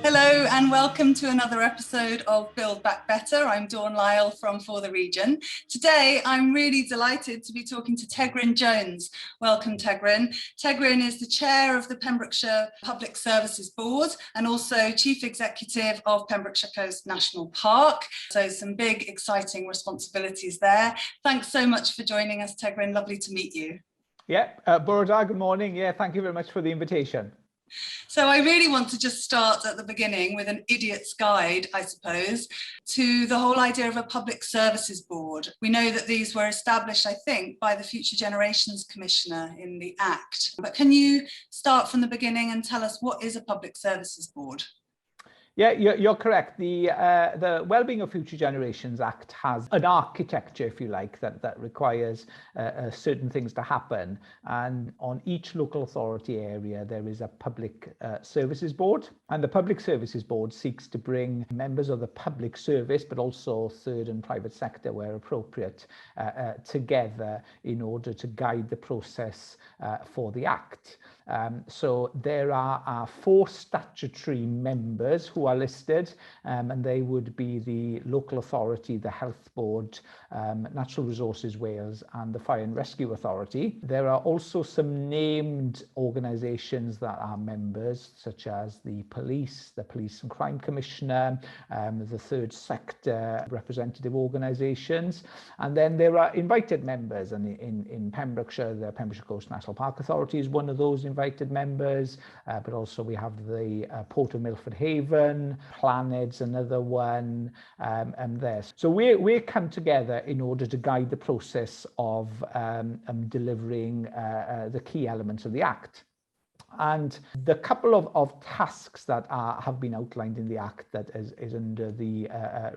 Hello and welcome to another episode of Build Back Better. I'm Dawn Lyle from For the Region. Today I'm really delighted to be talking to Tegryn Jones. Welcome Tegryn. Tegryn is the chair of the Pembrokeshire Public Services Board and also chief executive of Pembrokeshire Coast National Park. So some big exciting responsibilities there. Thanks so much for joining us, Tegryn. Lovely to meet you. Yeah, Boroda, good morning. Yeah, thank you very much for the invitation. So I really want to just start at the beginning with an idiot's guide, I suppose, to the whole idea of a public services board. We know that these were established, I think, by the Future Generations Commissioner in the Act. But can you start from the beginning and tell us what is a public services board? Yeah, you're correct. The Wellbeing of Future Generations Act has an architecture, if you like, that requires certain things to happen. And on each local authority area, there is a public services board. And the Public Services Board seeks to bring members of the public service, but also third and private sector where appropriate, together in order to guide the process for the Act. So there are 4 statutory members who are listed, and they would be the local authority, the Health Board, Natural Resources Wales and the Fire and Rescue Authority. There are also some named organisations that are members, such as the Police and Crime Commissioner, the third sector representative organisations, and then there are invited members, and in Pembrokeshire, the Pembrokeshire Coast National Park Authority is one of those invited members, but also we have the Port of Milford Haven, Planed's another one, and there. So we come together in order to guide the process of delivering the key elements of the Act. And the couple of tasks that have been outlined in the Act that is under the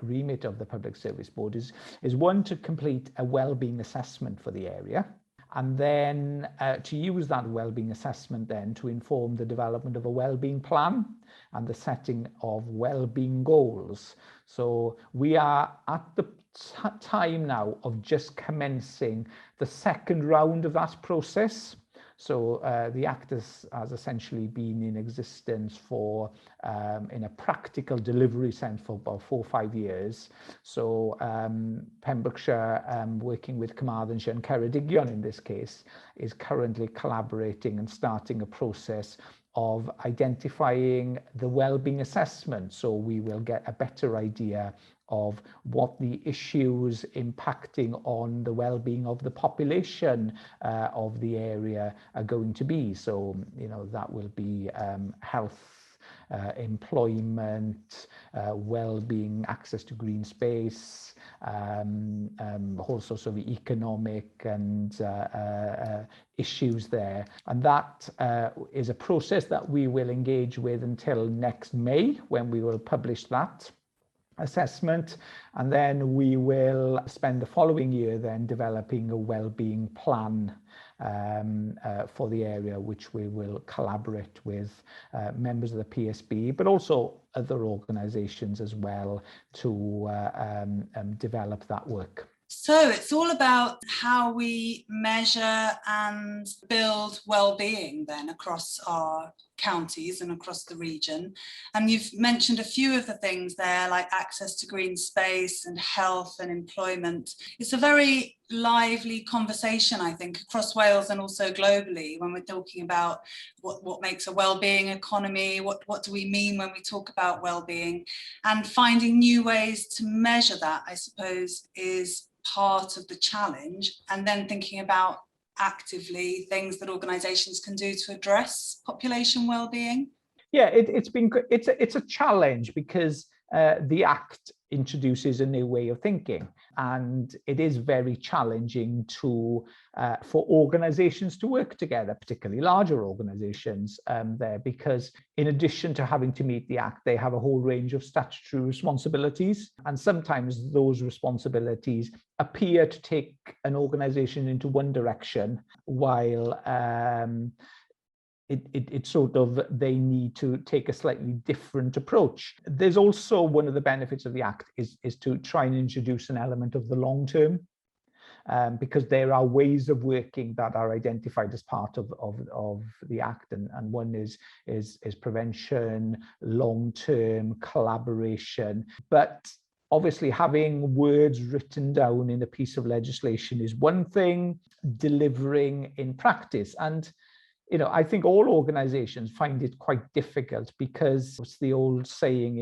remit of the Public Service Board is one, to complete a wellbeing assessment for the area, and then to use that wellbeing assessment then to inform the development of a wellbeing plan and the setting of wellbeing goals. So we are at the time now of just commencing the second round of that process. So the Act has essentially been in existence for, in a practical delivery sense, for about 4 or 5 years. So Pembrokeshire, working with Carmarthenshire and Ceredigion in this case, is currently collaborating and starting a process of identifying the wellbeing assessment. So we will get a better idea of what the issues impacting on the well-being of the population of the area are going to be. So, you know, that will be health, employment, well-being, access to green space, whole sorts of economic and issues there. And that is a process that we will engage with until next May, when we will publish that assessment, and then we will spend the following year then developing a wellbeing plan for the area, which we will collaborate with members of the PSB, but also other organisations as well to develop that work. So it's all about how we measure and build well-being then across our counties and across the region. And you've mentioned a few of the things there, like access to green space and health and employment. It's a very lively conversation, I think, across Wales and also globally when we're talking about what makes a well-being economy, what do we mean when we talk about well-being, and finding new ways to measure that, I suppose, is part of the challenge, and then thinking about actively things that organisations can do to address population well-being. Yeah, it's a challenge because the Act introduces a new way of thinking, and it is very challenging for organisations to work together, particularly larger organisations there, because in addition to having to meet the Act, they have a whole range of statutory responsibilities, and sometimes those responsibilities appear to take an organisation into one direction, while it sort of, they need to take a slightly different approach. There's also one of the benefits of the Act is to try and introduce an element of the long term. because there are ways of working that are identified as part of the Act, and one is prevention, long-term collaboration. But obviously having words written down in a piece of legislation is one thing, delivering in practice. And I think all organizations find it quite difficult, because it's the old saying,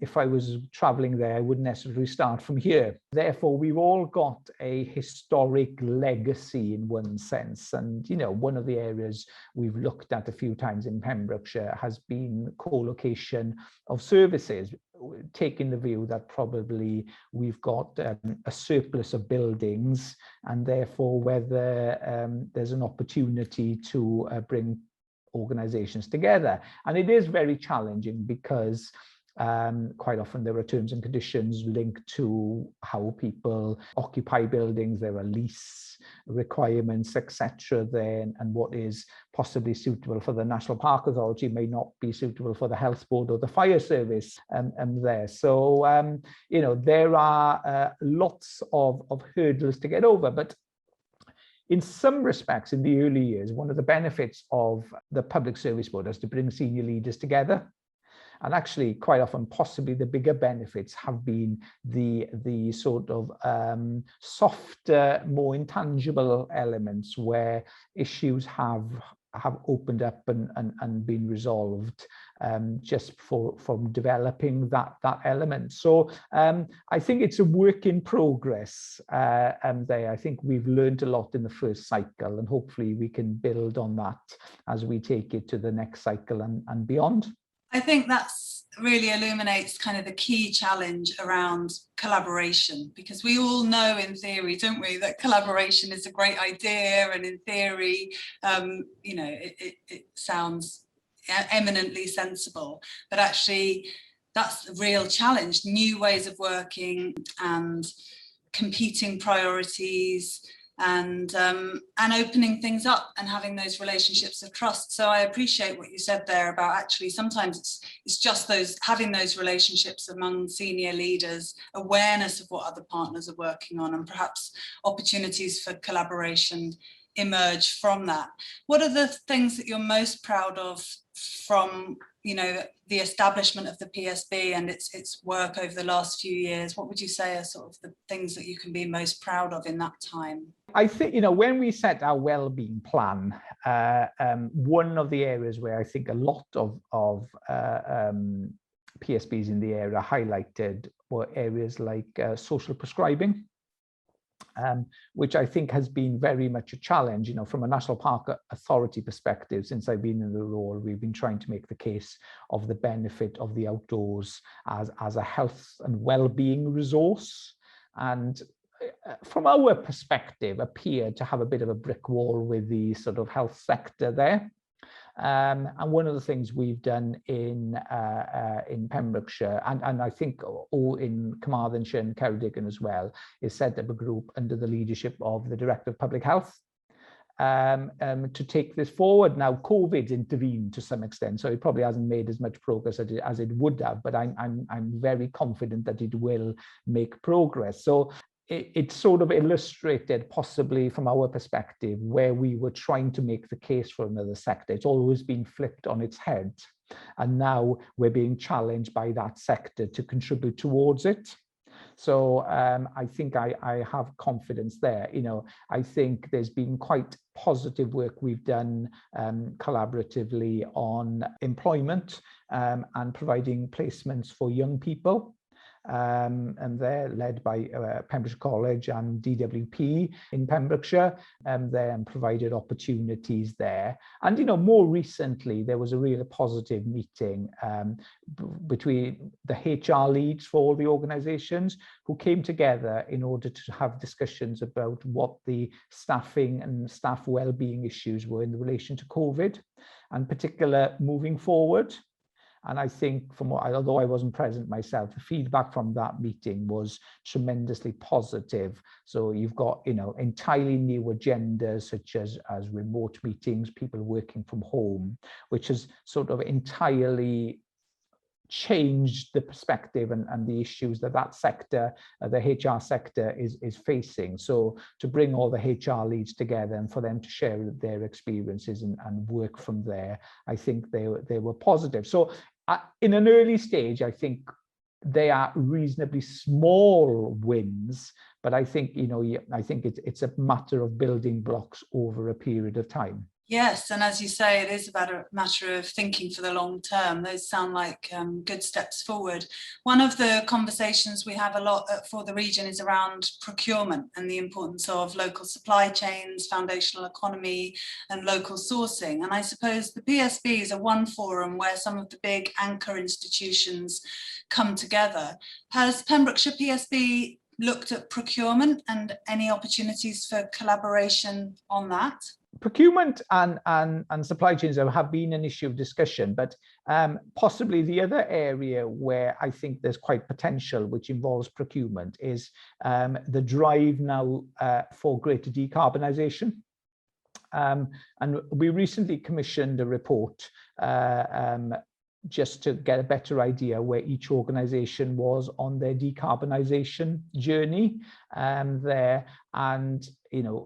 if I was traveling there, I wouldn't necessarily start from here. Therefore, we've all got a historic legacy in one sense. And, one of the areas we've looked at a few times in Pembrokeshire has been co-location of services, taking the view that probably we've got a surplus of buildings, and therefore whether there's an opportunity to bring organizations together. And it is very challenging, because quite often there are terms and conditions linked to how people occupy buildings. There are lease requirements, etc. then, and what is possibly suitable for the National Park Authority may not be suitable for the Health Board or the Fire Service there. So, there are lots of hurdles to get over. But in some respects, in the early years, one of the benefits of the Public Service Board is to bring senior leaders together. And actually, quite often, possibly the bigger benefits have been the sort of softer, more intangible elements where issues have opened up and been resolved just from developing that element. So I think it's a work in progress there. I think we've learned a lot in the first cycle, and hopefully we can build on that as we take it to the next cycle and beyond. I think that's really illuminates kind of the key challenge around collaboration, because we all know in theory, don't we, that collaboration is a great idea, and in theory, it sounds eminently sensible, but actually that's the real challenge: new ways of working and competing priorities, and opening things up and having those relationships of trust. So I appreciate what you said there about actually sometimes it's just having those relationships among senior leaders, awareness of what other partners are working on, and perhaps opportunities for collaboration emerge from that. What are the things that you're most proud of from the establishment of the PSB and its work over the last few years? What would you say are sort of the things that you can be most proud of in that time? I think, when we set our wellbeing plan, one of the areas where I think a lot of PSBs in the area highlighted were areas like social prescribing, which I think has been very much a challenge. From a National Park Authority perspective, since I've been in the role, we've been trying to make the case of the benefit of the outdoors as a health and well-being resource, and from our perspective appeared to have a bit of a brick wall with the sort of health sector there. And one of the things we've done in Pembrokeshire, and I think all in Carmarthenshire and Ceredigion as well, is set up a group under the leadership of the Director of Public Health to take this forward. Now, COVID's intervened to some extent, so it probably hasn't made as much progress as it would have, but I'm very confident that it will make progress. So it sort of illustrated, possibly from our perspective, where we were trying to make the case for another sector. It's always been flipped on its head, and now we're being challenged by that sector to contribute towards it. So I think I have confidence there. I think there's been quite positive work we've done collaboratively on employment and providing placements for young people. And they're led by Pembrokeshire College and DWP in Pembrokeshire, and provided opportunities there. And more recently there was a really positive meeting between the HR leads for all the organisations, who came together in order to have discussions about what the staffing and staff well-being issues were in relation to COVID, and particular moving forward. And I think, although I wasn't present myself, the feedback from that meeting was tremendously positive. So you've got, entirely new agendas such as remote meetings, people working from home, which has sort of entirely change the perspective and the issues that sector, the HR sector is facing. So to bring all the HR leads together and for them to share their experiences and work from there, I think they were positive. So in an early stage, I think they are reasonably small wins, but I think, I think it's a matter of building blocks over a period of time. Yes, and as you say, it is about a matter of thinking for the long term. Those sound like good steps forward. One of the conversations we have a lot for the region is around procurement and the importance of local supply chains, foundational economy and local sourcing. And I suppose the PSBs are one forum where some of the big anchor institutions come together. Has Pembrokeshire PSB looked at procurement and any opportunities for collaboration on that? Procurement and supply chains have been an issue of discussion, but possibly the other area where I think there's quite potential, which involves procurement, is the drive now for greater decarbonisation. And we recently commissioned a report just to get a better idea where each organisation was on their decarbonisation journey there. And,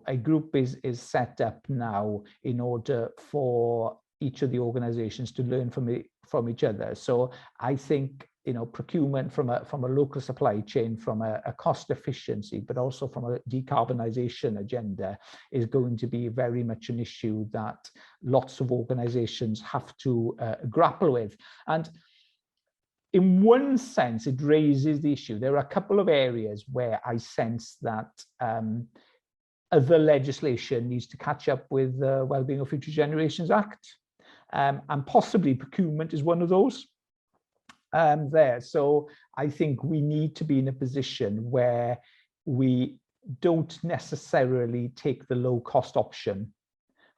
a group is set up now in order for each of the organisations to learn from each other. So I think, procurement from a local supply chain, from a cost efficiency, but also from a decarbonisation agenda is going to be very much an issue that lots of organisations have to grapple with. And in one sense, it raises the issue. There are a couple of areas where I sense that other legislation needs to catch up with the Wellbeing of Future Generations Act, and possibly procurement is one of those. There. So I think we need to be in a position where we don't necessarily take the low cost option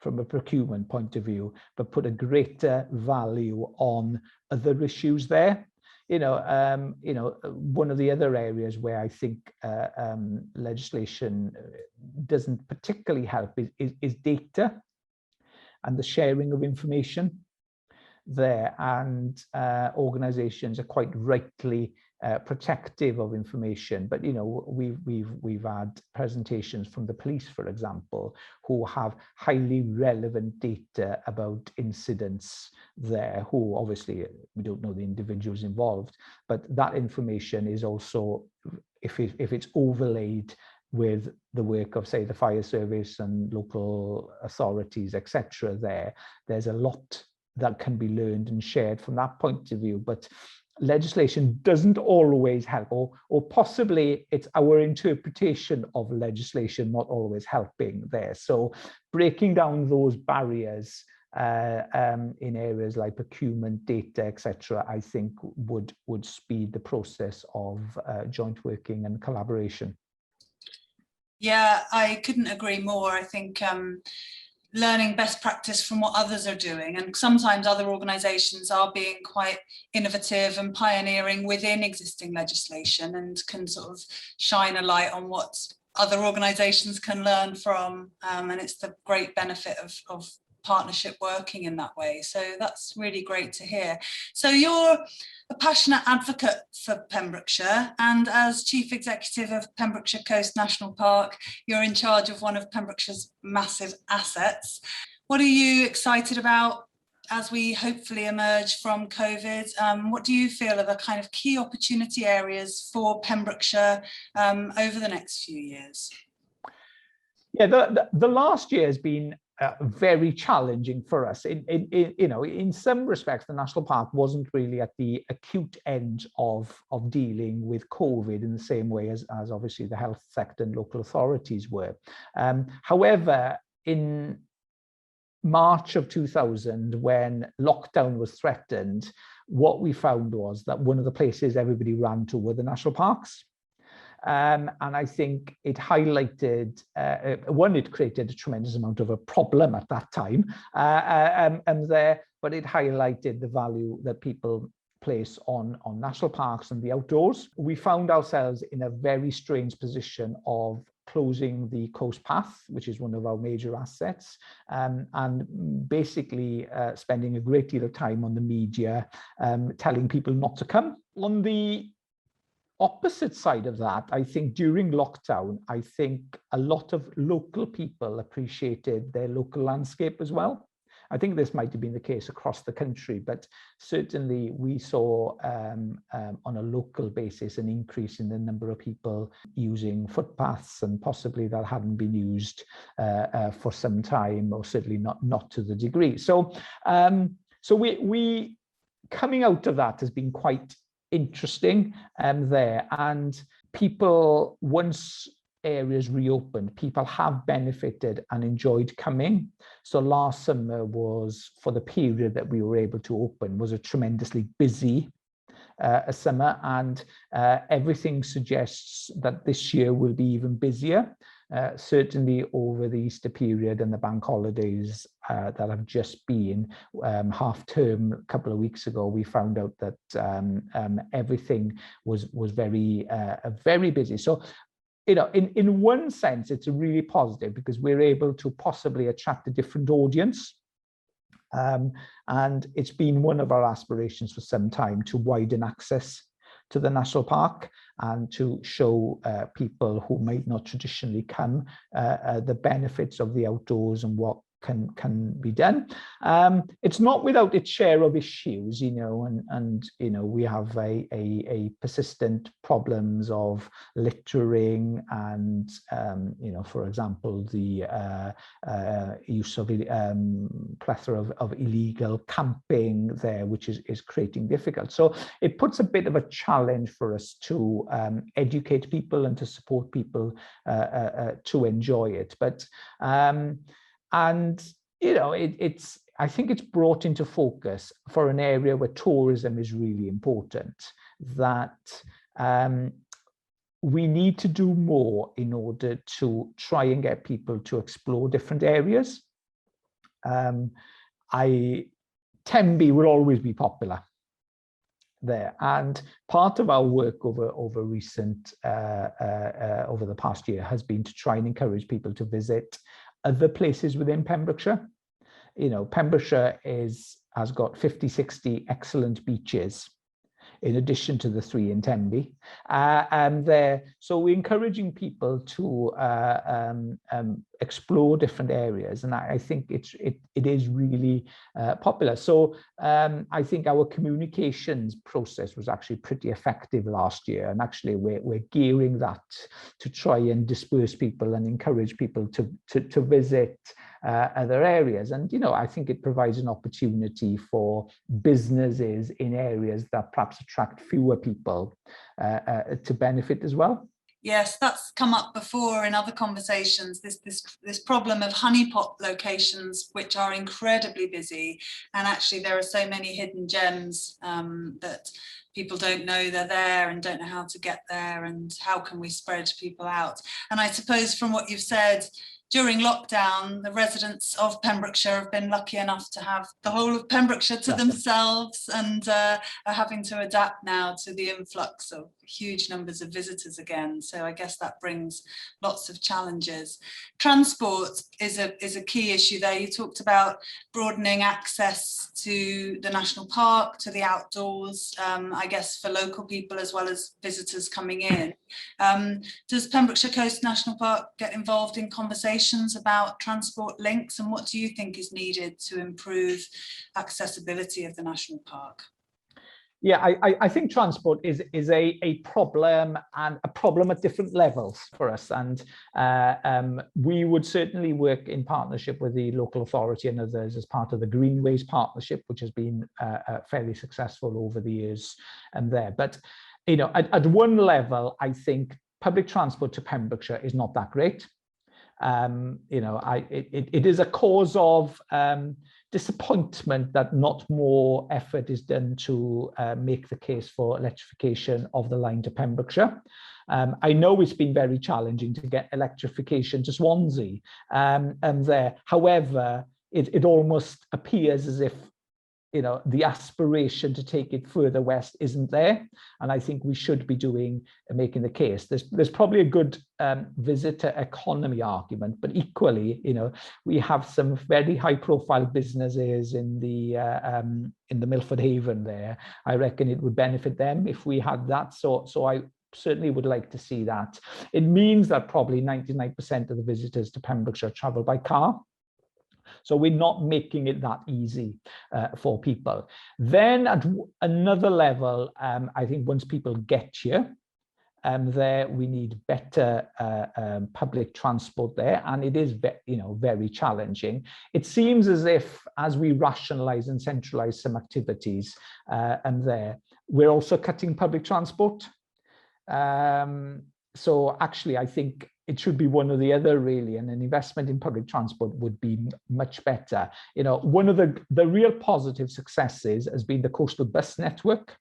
from a procurement point of view, but put a greater value on other issues there. One of the other areas where I think legislation doesn't particularly help is data and the sharing of information there, and organizations are quite rightly protective of information, but we've had presentations from the police, for example, who have highly relevant data about incidents there, who obviously we don't know the individuals involved, but that information is also, if it's overlaid with the work of, say, the fire service and local authorities, etc., there's a lot that can be learned and shared from that point of view. But legislation doesn't always help, or possibly it's our interpretation of legislation not always helping there. So breaking down those barriers in areas like procurement, data, etc., I think would speed the process of joint working and collaboration. Yeah, I couldn't agree more. I think learning best practice from what others are doing, and sometimes other organisations are being quite innovative and pioneering within existing legislation and can sort of shine a light on what other organisations can learn from, and it's the great benefit of partnership working in that way. So that's really great to hear. So you're a passionate advocate for Pembrokeshire, and as Chief Executive of Pembrokeshire Coast National Park, you're in charge of one of Pembrokeshire's massive assets. What are you excited about as we hopefully emerge from COVID? What do you feel are the kind of key opportunity areas for Pembrokeshire over the next few years? Yeah, the last year has been very challenging for us. In some respects, the national park wasn't really at the acute end of dealing with COVID in the same way as obviously the health sector and local authorities were. However, in March of 2000, when lockdown was threatened, what we found was that one of the places everybody ran to were the national parks. And I think it highlighted, it created a tremendous amount of a problem at that time, but it highlighted the value that people place on national parks and the outdoors. We found ourselves in a very strange position of closing the coast path, which is one of our major assets, and basically spending a great deal of time on the media telling people not to come. On the opposite side of that, I think during lockdown, I think a lot of local people appreciated their local landscape as well. I think this might have been the case across the country, but certainly we saw on a local basis an increase in the number of people using footpaths, and possibly that hadn't been used for some time, or certainly not to the degree. So, we coming out of that has been quite interesting there, and people, once areas reopened, people have benefited and enjoyed coming. So last summer was, for the period that we were able to open, was a tremendously busy summer, and everything suggests that this year will be even busier. Certainly over the Easter period and the bank holidays that have just been, half term a couple of weeks ago, we found out that everything was very busy. So, you know, in one sense, it's really positive because we're able to possibly attract a different audience. And it's been one of our aspirations for some time to widen access to the national park and to show people who might not traditionally come the benefits of the outdoors and what can be done. It's not without its share of issues, you know, and you know, we have a persistent problems of littering and you know, for example, the use of plethora of illegal camping there, which is creating difficult. So it puts a bit of a challenge for us to educate people and to support people to enjoy it. But and you know, I think it's brought into focus for an area where tourism is really important, that we need to do more in order to try and get people to explore different areas. Tenby will always be popular there, and part of our work over recent over the past year has been to try and encourage people to visit other places within Pembrokeshire. You know, Pembrokeshire has got 50-60 excellent beaches in addition to the 3 in Tenby, and there. So we're encouraging people to explore different areas, and I think it is really popular. So I think our communications process was actually pretty effective last year, and actually we're gearing that to try and disperse people and encourage people to visit other areas. And you know, I think it provides an opportunity for businesses in areas that perhaps attract fewer people to benefit as well. Yes, that's come up before in other conversations, this problem of honeypot locations which are incredibly busy, and actually there are so many hidden gems that people don't know they're there and don't know how to get there, and how can we spread people out. And I suppose from what you've said, during lockdown, the residents of Pembrokeshire have been lucky enough to have the whole of Pembrokeshire to themselves, and are having to adapt now to the influx of huge numbers of visitors again. So I guess that brings lots of challenges. Transport is a key issue there. You talked about broadening access to the national park, to the outdoors, I guess for local people as well as visitors coming in. Does Pembrokeshire Coast National Park get involved in conversations about transport links, and what do you think is needed to improve accessibility of the national park? Yeah, I think transport is a problem, and a problem at different levels for us. And we would certainly work in partnership with the local authority and others as part of the Greenways partnership, which has been fairly successful over the years and there. But you know, at one level, I think public transport to Pembrokeshire is not that great. You know, it is a cause of disappointment that not more effort is done to make the case for electrification of the line to Pembrokeshire. I know it's been very challenging to get electrification to Swansea and there. However, it almost appears as if you know, the aspiration to take it further west isn't there, and I think we should be making the case. There's probably a good visitor economy argument, but equally, you know, we have some very high-profile businesses in the Milford Haven there. I reckon it would benefit them if we had that. So I certainly would like to see that. It means that probably 99% of the visitors to Pembrokeshire travel by car. So we're not making it that easy for people. Then at another level, I think once people get here, there we need better public transport there, and it is, you know, very challenging. It seems as if as we rationalise and centralise some activities, we're also cutting public transport. So actually, I think it should be one or the other, really, and an investment in public transport would be much better. You know, one of the real positive successes has been the coastal bus network,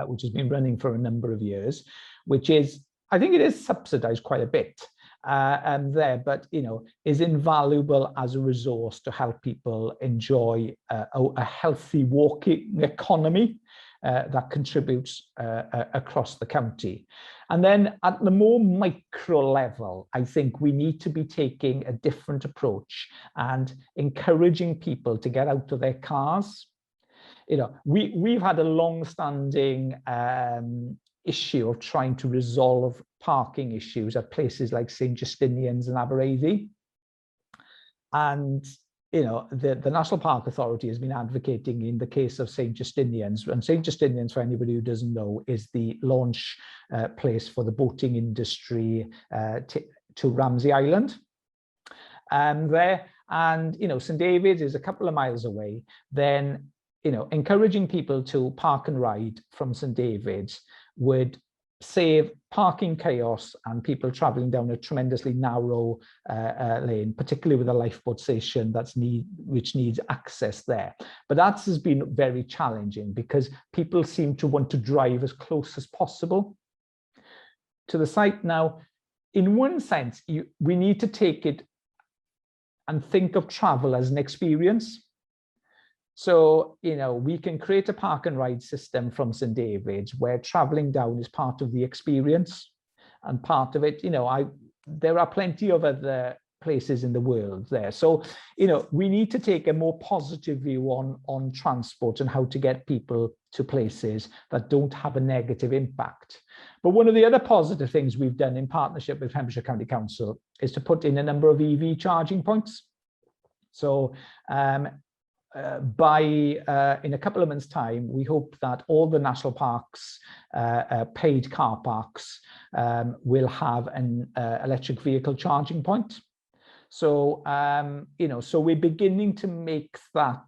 which has been running for a number of years, which is, I think it is subsidized quite a bit but, you know, is invaluable as a resource to help people enjoy a healthy walking economy that contributes across the county. And then at the more micro level, I think we need to be taking a different approach and encouraging people to get out of their cars. You know, we've had a long-standing issue of trying to resolve parking issues at places like St Justinian's and Aberystwyth. And you know, the National Park Authority has been advocating in the case of St Justinian's, and St Justinian's, for anybody who doesn't know, is the launch place for the boating industry to Ramsey Island. And you know, St David's is a couple of miles away. Then, you know, encouraging people to park and ride from St David's would save parking chaos and people travelling down a tremendously narrow lane, particularly with a lifeboat station which needs access there. But that has been very challenging because people seem to want to drive as close as possible to the site. Now, in one sense, we need to take it and think of travel as an experience. So, you know, we can create a park and ride system from St David's where traveling down is part of the experience, and part of it, you know, there are plenty of other places in the world there. So, you know, we need to take a more positive view on transport and how to get people to places that don't have a negative impact. But one of the other positive things we've done in partnership with Pembrokeshire County Council is to put in a number of EV charging points. So, in a couple of months' time, we hope that all the national parks paid car parks will have an electric vehicle charging point. So you know, so we're beginning to make that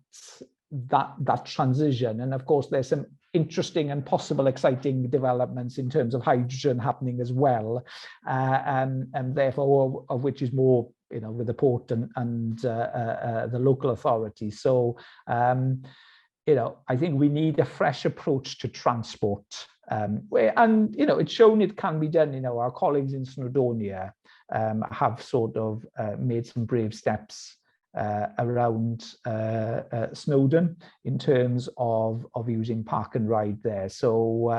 transition, and of course there's some interesting and possible exciting developments in terms of hydrogen happening as well, and therefore of which is more, you know, with the port and the local authority. So, you know, I think we need a fresh approach to transport. And, you know, it's shown it can be done. You know, our colleagues in Snowdonia have sort of made some brave steps around Snowdon in terms of using park and ride there. So,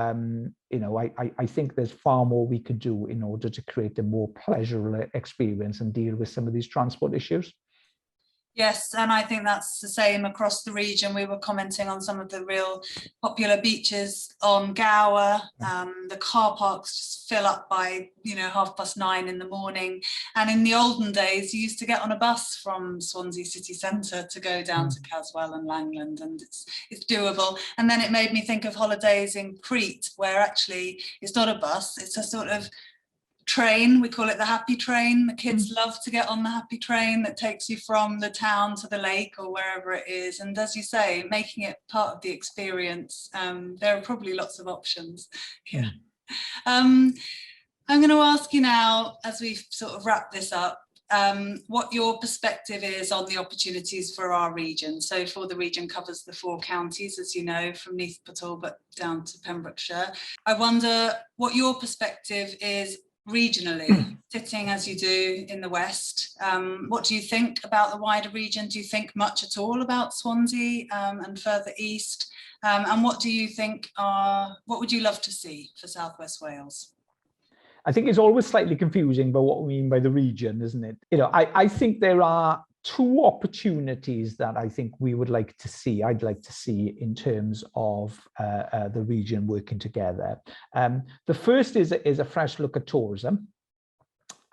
you know, I think there's far more we could do in order to create a more pleasurable experience and deal with some of these transport issues. Yes, and I think that's the same across the region. We were commenting on some of the real popular beaches on Gower. The car parks just fill up by, you know, 9:30 in the morning. And in the olden days, you used to get on a bus from Swansea city centre to go down to Caswell and Langland, and it's doable. And then it made me think of holidays in Crete, where actually it's not a bus, it's a sort of train. We call it the happy train. The kids love to get on the happy train that takes you from the town to the lake or wherever it is, and as you say, making it part of the experience. There are probably lots of options here. I'm going to ask you now, as we sort of wrap this up, what your perspective is on the opportunities for our region. So for the region covers the 4 counties, as you know, from Neath Port Talbot down to Pembrokeshire. I wonder what your perspective is regionally, sitting as you do in the West, what do you think about the wider region? Do you think much at all about Swansea and further east? And what do you think what would you love to see for South West Wales? I think it's always slightly confusing by what we mean by the region, isn't it? I think there are two opportunities that I think we would like to see, I'd like to see in terms of the region working together. The first is a fresh look at tourism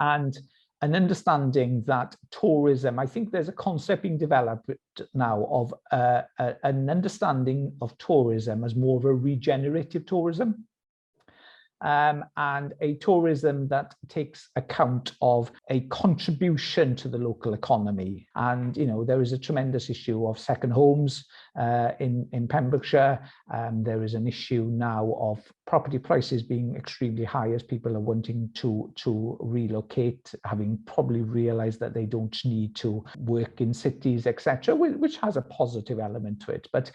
and an understanding that tourism, I think there's a concept being developed now of an understanding of tourism as more of a regenerative tourism. And a tourism that takes account of a contribution to the local economy. And, there is a tremendous issue of second homes in Pembrokeshire. There is an issue now of property prices being extremely high as people are wanting to relocate, having probably realized that they don't need to work in cities, etc., which has a positive element to it. But,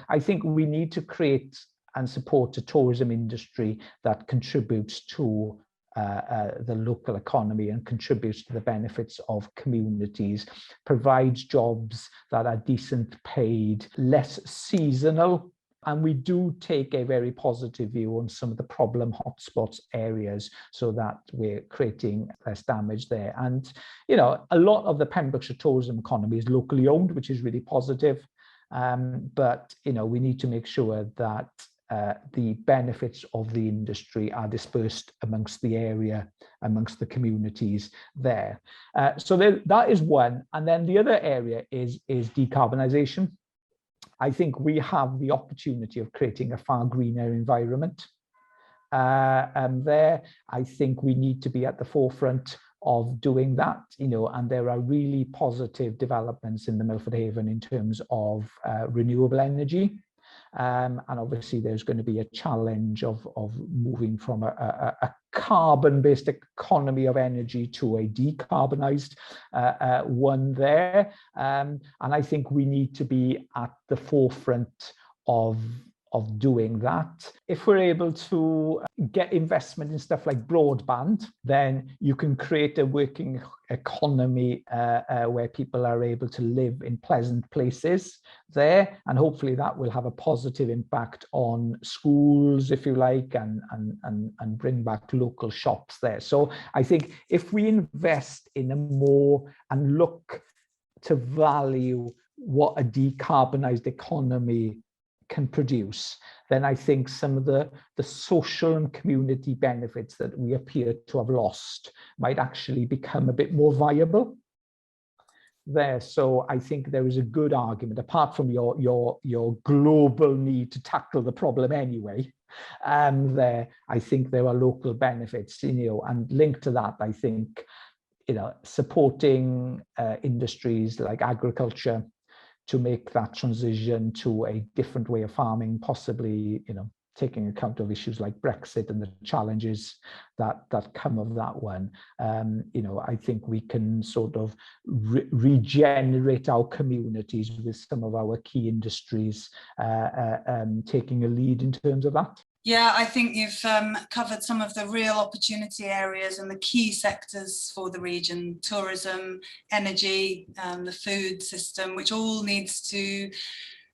I think we need to create and support a tourism industry that contributes to the local economy and contributes to the benefits of communities, provides jobs that are decent paid, less seasonal. And we do take a very positive view on some of the problem hotspots areas so that we're creating less damage there. And, a lot of the Pembrokeshire tourism economy is locally owned, which is really positive. But, we need to make sure that the benefits of the industry are dispersed amongst the area, amongst the communities there. So that is one. And then the other area is decarbonisation. I think we have the opportunity of creating a far greener environment. There, I think we need to be at the forefront of doing that, and there are really positive developments in the Milford Haven in terms of renewable energy. And obviously there's going to be a challenge of moving from a carbon-based economy of energy to a decarbonised one there. And I think we need to be at the forefront of doing that. If we're able to get investment in stuff like broadband, then you can create a working economy where people are able to live in pleasant places there, and hopefully that will have a positive impact on schools, if you like, and bring back local shops there. So I think if we invest in a more and look to value what a decarbonised economy can produce, then I think some of the social and community benefits that we appear to have lost might actually become a bit more viable there. So I think there is a good argument, apart from your global need to tackle the problem anyway. There, I think there are local benefits, and linked to that, I think, supporting industries like agriculture to make that transition to a different way of farming, possibly, taking account of issues like Brexit and the challenges that come of that one. I think we can sort of regenerate our communities with some of our key industries taking a lead in terms of that. Yeah, I think you've covered some of the real opportunity areas and the key sectors for the region: tourism, energy, the food system, which all needs to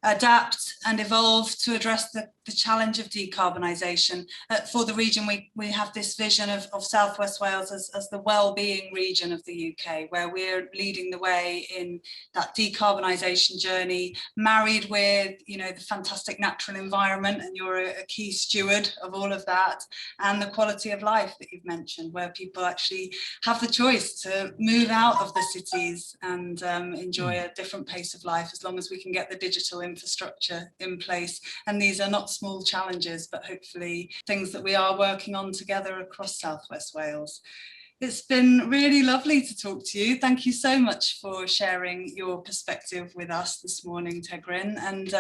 adapt and evolve to address the challenge of decarbonisation. For the region, we have this vision of South West Wales as the well-being region of the UK, where we're leading the way in that decarbonisation journey, married with the fantastic natural environment, and you're a key steward of all of that, and the quality of life that you've mentioned, where people actually have the choice to move out of the cities and enjoy a different pace of life, as long as we can get the digital infrastructure in place. And these are not small challenges, but hopefully things that we are working on together across South West Wales. It's been really lovely to talk to you. Thank you so much for sharing your perspective with us this morning, Tegryn. And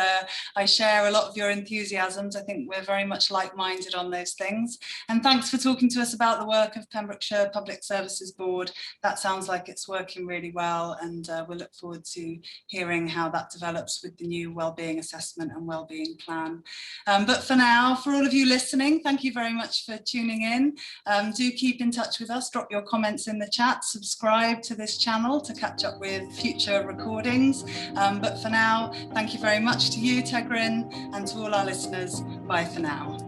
I share a lot of your enthusiasms. I think we're very much like-minded on those things. And thanks for talking to us about the work of Pembrokeshire Public Services Board. That sounds like it's working really well, and we'll look forward to hearing how that develops with the new Wellbeing Assessment and Wellbeing Plan. But for now, for all of you listening, thank you very much for tuning in. Do keep in touch with us, drop your comments in the chat, subscribe to this channel to catch up with future recordings. But for now, thank you very much to you, Tegryn, and to all our listeners. Bye for now.